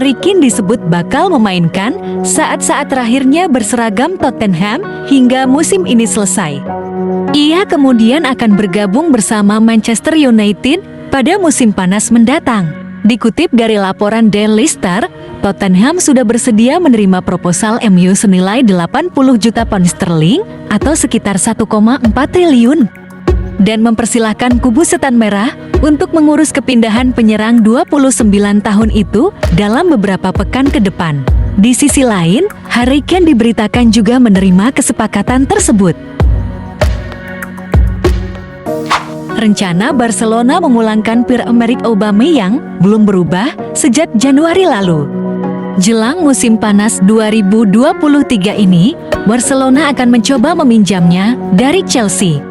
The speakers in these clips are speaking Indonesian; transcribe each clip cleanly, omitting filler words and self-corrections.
Harry Kane disebut bakal memainkan saat-saat terakhirnya berseragam Tottenham hingga musim ini selesai. Ia kemudian akan bergabung bersama Manchester United pada musim panas mendatang. Dikutip dari laporan Daily Star, Tottenham sudah bersedia menerima proposal MU senilai 80 juta pound sterling atau sekitar 1,4 triliun. Dan mempersilahkan kubu setan merah untuk mengurus kepindahan penyerang 29 tahun itu dalam beberapa pekan ke depan. Di sisi lain, Harry Kane diberitakan juga menerima kesepakatan tersebut. Rencana Barcelona memulangkan Pierre-Emerick Aubameyang belum berubah sejak Januari lalu. Jelang musim panas 2023 ini, Barcelona akan mencoba meminjamnya dari Chelsea.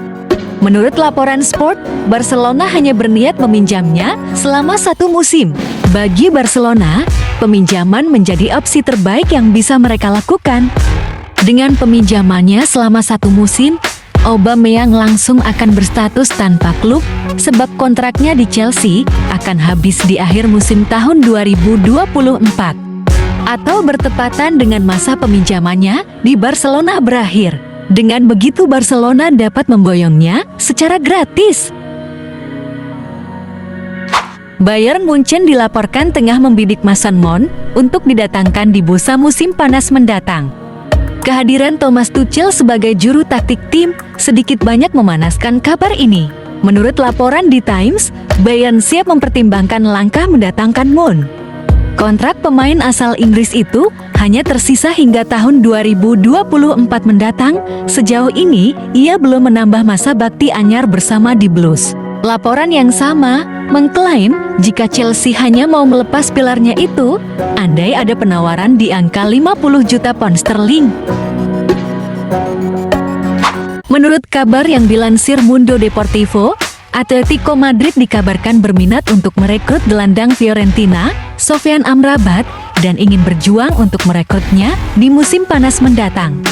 Menurut laporan Sport, Barcelona hanya berniat meminjamnya selama 1 musim. Bagi Barcelona, peminjaman menjadi opsi terbaik yang bisa mereka lakukan. Dengan peminjamannya selama 1 musim, Aubameyang langsung akan berstatus tanpa klub sebab kontraknya di Chelsea akan habis di akhir musim tahun 2024. Atau bertepatan dengan masa peminjamannya di Barcelona berakhir. Dengan begitu Barcelona dapat memboyongnya secara gratis. Bayern Munchen dilaporkan tengah membidik Mason Mount untuk didatangkan di bursa musim panas mendatang. Kehadiran Thomas Tuchel sebagai juru taktik tim sedikit banyak memanaskan kabar ini. Menurut laporan di Times, Bayern siap mempertimbangkan langkah mendatangkan Mount. Kontrak pemain asal Inggris itu hanya tersisa hingga tahun 2024 mendatang. Sejauh ini, ia belum menambah masa bakti anyar bersama di Blues. Laporan yang sama mengklaim jika Chelsea hanya mau melepas pilarnya itu, andai ada penawaran di angka 50 juta pound sterling. Menurut kabar yang dilansir Mundo Deportivo, Atletico Madrid dikabarkan berminat untuk merekrut gelandang Fiorentina, Sofyan Amrabat, dan ingin berjuang untuk merekrutnya di musim panas mendatang.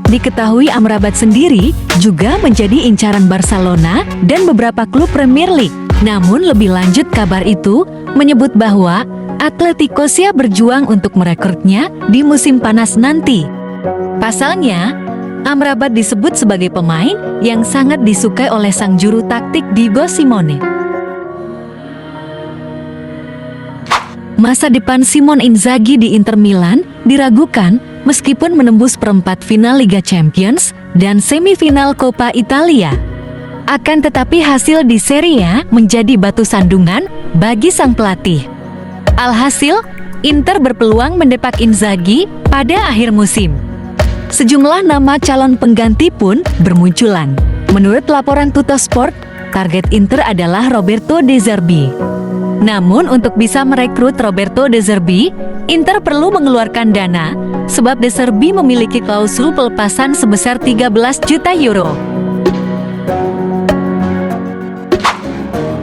Diketahui Amrabat sendiri juga menjadi incaran Barcelona dan beberapa klub Premier League. Namun lebih lanjut kabar itu menyebut bahwa Atletico siap berjuang untuk merekrutnya di musim panas nanti. Pasalnya, Amrabat disebut sebagai pemain yang sangat disukai oleh sang juru taktik Diego Simeone. Masa depan Simone Inzaghi di Inter Milan diragukan meskipun menembus perempat final Liga Champions dan semifinal Coppa Italia. Akan tetapi hasil di Serie A menjadi batu sandungan bagi sang pelatih. Alhasil, Inter berpeluang mendepak Inzaghi pada akhir musim. Sejumlah nama calon pengganti pun bermunculan. Menurut laporan Tuttosport, target Inter adalah Roberto De Zerbi. Namun untuk bisa merekrut Roberto De Zerbi, Inter perlu mengeluarkan dana, sebab De Zerbi memiliki klausul pelepasan sebesar 13 juta euro.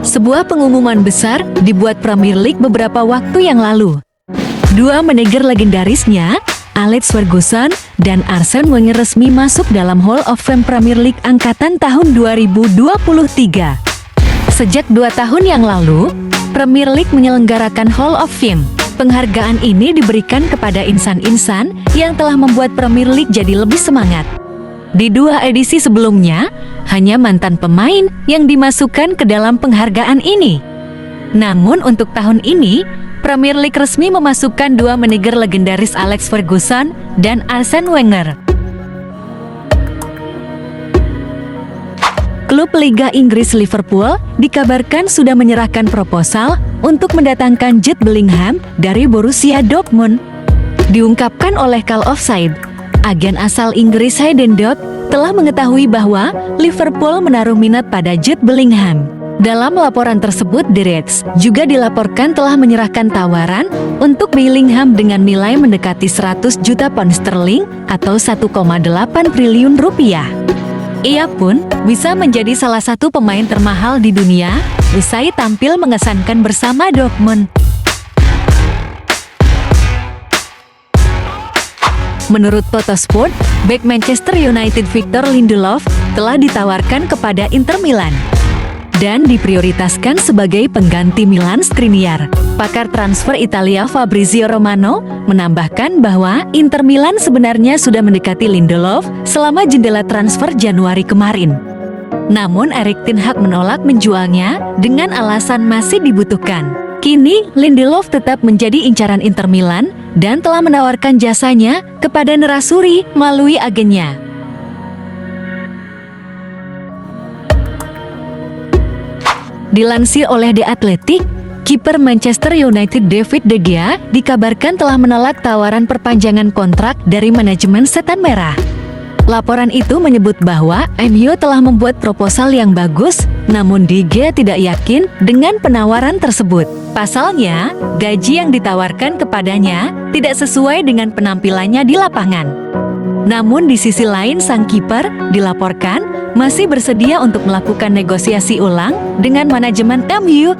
Sebuah pengumuman besar dibuat Premier League beberapa waktu yang lalu. Dua manajer legendarisnya, Alex Ferguson dan Arsene Wenger resmi masuk dalam Hall of Fame Premier League angkatan tahun 2023. Sejak 2 tahun yang lalu, Premier League menyelenggarakan Hall of Fame. Penghargaan ini diberikan kepada insan-insan yang telah membuat Premier League jadi lebih semangat. Di 2 edisi sebelumnya, hanya mantan pemain yang dimasukkan ke dalam penghargaan ini. Namun untuk tahun ini, Premier League resmi memasukkan 2 manajer legendaris Alex Ferguson dan Arsene Wenger. Klub Liga Inggris Liverpool dikabarkan sudah menyerahkan proposal untuk mendatangkan Jude Bellingham dari Borussia Dortmund. Diungkapkan oleh Call Offside, agen asal Inggris Hayden Dodd telah mengetahui bahwa Liverpool menaruh minat pada Jude Bellingham. Dalam laporan tersebut, The Reds juga dilaporkan telah menyerahkan tawaran untuk Bellingham dengan nilai mendekati 100 juta pound sterling atau 1,8 triliun rupiah. Ia pun bisa menjadi salah satu pemain termahal di dunia usai tampil mengesankan bersama Dortmund. Menurut Tuttosport, bek Manchester United Victor Lindelof telah ditawarkan kepada Inter Milan. dan diprioritaskan sebagai pengganti Milan Skriniar. Pakar transfer Italia Fabrizio Romano menambahkan bahwa Inter Milan sebenarnya sudah mendekati Lindelof selama jendela transfer Januari kemarin. Namun Erik ten Hag menolak menjualnya dengan alasan masih dibutuhkan. Kini Lindelof tetap menjadi incaran Inter Milan dan telah menawarkan jasanya kepada Nerazzurri melalui agennya. Dilansir oleh The Athletic, kiper Manchester United David De Gea dikabarkan telah menolak tawaran perpanjangan kontrak dari manajemen Setan Merah. Laporan itu menyebut bahwa MU telah membuat proposal yang bagus, namun De Gea tidak yakin dengan penawaran tersebut. Pasalnya, gaji yang ditawarkan kepadanya tidak sesuai dengan penampilannya di lapangan. Namun di sisi lain sang kiper dilaporkan masih bersedia untuk melakukan negosiasi ulang dengan manajemen MU.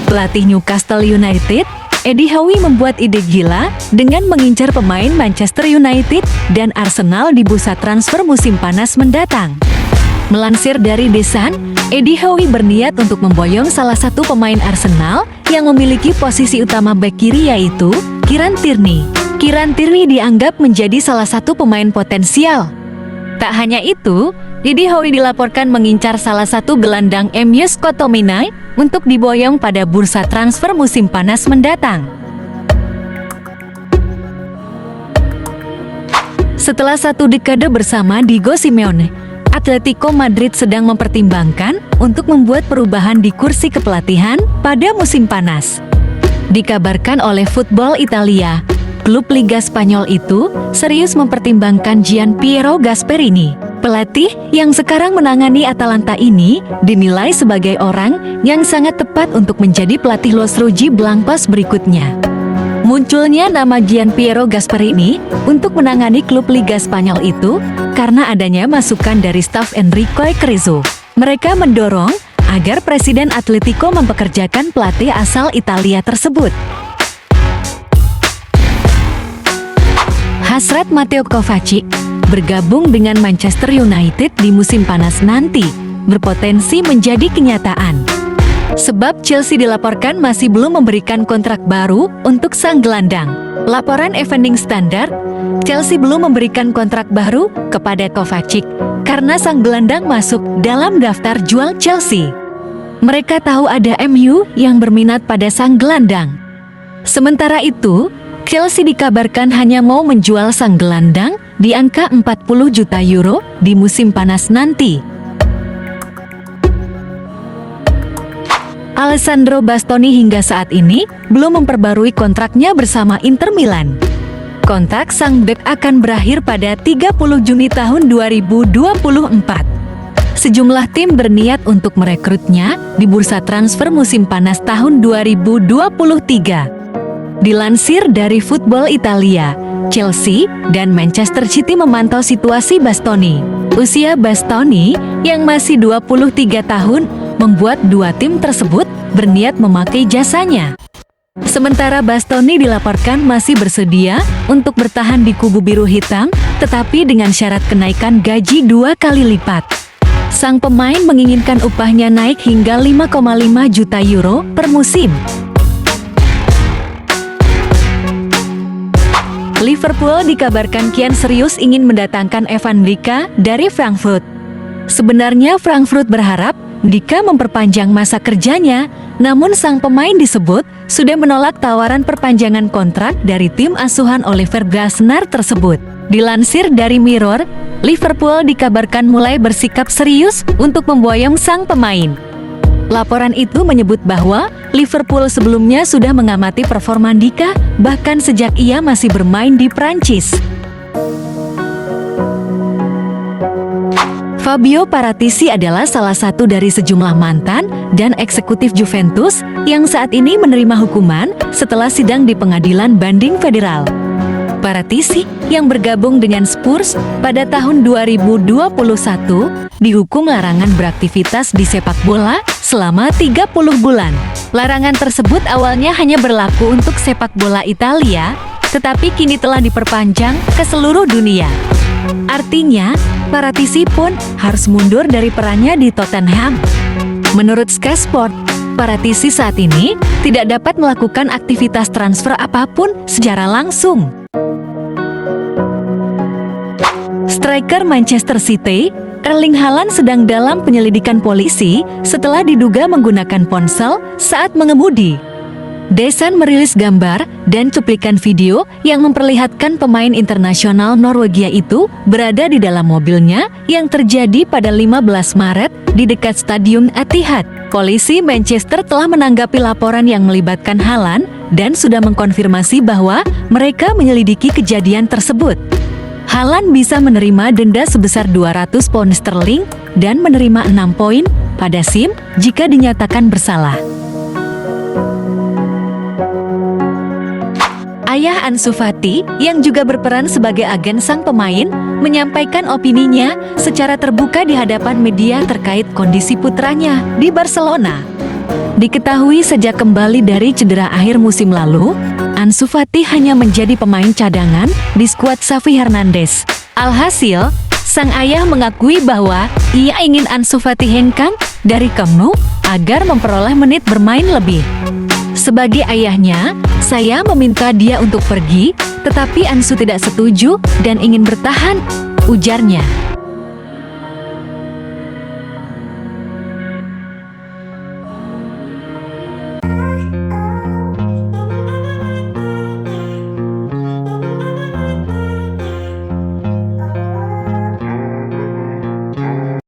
Pelatih Newcastle United, Eddie Howe membuat ide gila dengan mengincar pemain Manchester United dan Arsenal di bursa transfer musim panas mendatang. Melansir dari The Sun, Eddie Howe berniat untuk memboyong salah satu pemain Arsenal yang memiliki posisi utama bek kiri, yaitu Kieran Tierney. Kieran Tierney dianggap menjadi salah satu pemain potensial. Tak hanya itu, Eddie Howe dilaporkan mengincar salah satu gelandang MU Scott McTominay untuk diboyong pada bursa transfer musim panas mendatang. Setelah satu dekade bersama Diego Simeone, Atletico Madrid sedang mempertimbangkan untuk membuat perubahan di kursi kepelatihan pada musim panas. Dikabarkan oleh Football Italia, klub Liga Spanyol itu serius mempertimbangkan Gianpiero Gasperini. Pelatih yang sekarang menangani Atalanta ini dinilai sebagai orang yang sangat tepat untuk menjadi pelatih Los Rojiblancos Blancos berikutnya. Munculnya nama Gianpiero Gasperini untuk menangani klub Liga Spanyol itu karena adanya masukan dari staf Enrique Cerezo. Mereka mendorong agar Presiden Atletico mempekerjakan pelatih asal Italia tersebut. Hasrat Mateo Kovacic bergabung dengan Manchester United di musim panas nanti berpotensi menjadi kenyataan. Sebab Chelsea dilaporkan masih belum memberikan kontrak baru untuk sang gelandang. Laporan Evening Standard, Chelsea belum memberikan kontrak baru kepada Kovacic karena sang gelandang masuk dalam daftar jual Chelsea. Mereka tahu ada MU yang berminat pada sang gelandang. Sementara itu, Chelsea dikabarkan hanya mau menjual sang gelandang di angka 40 juta euro di musim panas nanti. Alessandro Bastoni hingga saat ini belum memperbarui kontraknya bersama Inter Milan. Kontrak sang bek akan berakhir pada 30 Juni tahun 2024. Sejumlah tim berniat untuk merekrutnya di bursa transfer musim panas tahun 2023. Dilansir dari Football Italia, Chelsea dan Manchester City memantau situasi Bastoni. Usia Bastoni yang masih 23 tahun membuat dua tim tersebut berniat memakai jasanya. Sementara Bastoni dilaporkan masih bersedia untuk bertahan di kubu biru hitam, tetapi dengan syarat kenaikan gaji 2 kali lipat. Sang pemain menginginkan upahnya naik hingga 5,5 juta euro per musim. Liverpool dikabarkan kian serius ingin mendatangkan Evan Dika dari Frankfurt. Sebenarnya Frankfurt berharap Dika memperpanjang masa kerjanya, namun sang pemain disebut sudah menolak tawaran perpanjangan kontrak dari tim asuhan Oliver Glasner tersebut. Dilansir dari Mirror, Liverpool dikabarkan mulai bersikap serius untuk memboyong sang pemain. Laporan itu menyebut bahwa Liverpool sebelumnya sudah mengamati performa Dika bahkan sejak ia masih bermain di Prancis. Fabio Paratici adalah salah satu dari sejumlah mantan dan eksekutif Juventus yang saat ini menerima hukuman setelah sidang di Pengadilan Banding Federal. Paratici yang bergabung dengan Spurs pada tahun 2021 dihukum larangan beraktivitas di sepak bola selama 30 bulan. Larangan tersebut awalnya hanya berlaku untuk sepak bola Italia, tetapi kini telah diperpanjang ke seluruh dunia. Artinya, Paratisi pun harus mundur dari perannya di Tottenham. Menurut Sky Sport, Paratisi saat ini tidak dapat melakukan aktivitas transfer apapun secara langsung. Striker Manchester City, Erling Haaland sedang dalam penyelidikan polisi setelah diduga menggunakan ponsel saat mengemudi. The Sun merilis gambar dan cuplikan video yang memperlihatkan pemain internasional Norwegia itu berada di dalam mobilnya yang terjadi pada 15 Maret di dekat Stadion Etihad. Polisi Manchester telah menanggapi laporan yang melibatkan Haaland dan sudah mengkonfirmasi bahwa mereka menyelidiki kejadian tersebut. Haaland bisa menerima denda sebesar 200 pound sterling dan menerima 6 poin pada SIM jika dinyatakan bersalah. Ayah Ansu Fati, yang juga berperan sebagai agen sang pemain, menyampaikan opininya secara terbuka di hadapan media terkait kondisi putranya di Barcelona. Diketahui sejak kembali dari cedera akhir musim lalu, Ansu Fati hanya menjadi pemain cadangan di skuad Xavi Hernandez. Alhasil, sang ayah mengakui bahwa ia ingin Ansu Fati hengkang dari Camp Nou agar memperoleh menit bermain lebih. Sebagai ayahnya, saya meminta dia untuk pergi, tetapi Ansu tidak setuju dan ingin bertahan, ujarnya.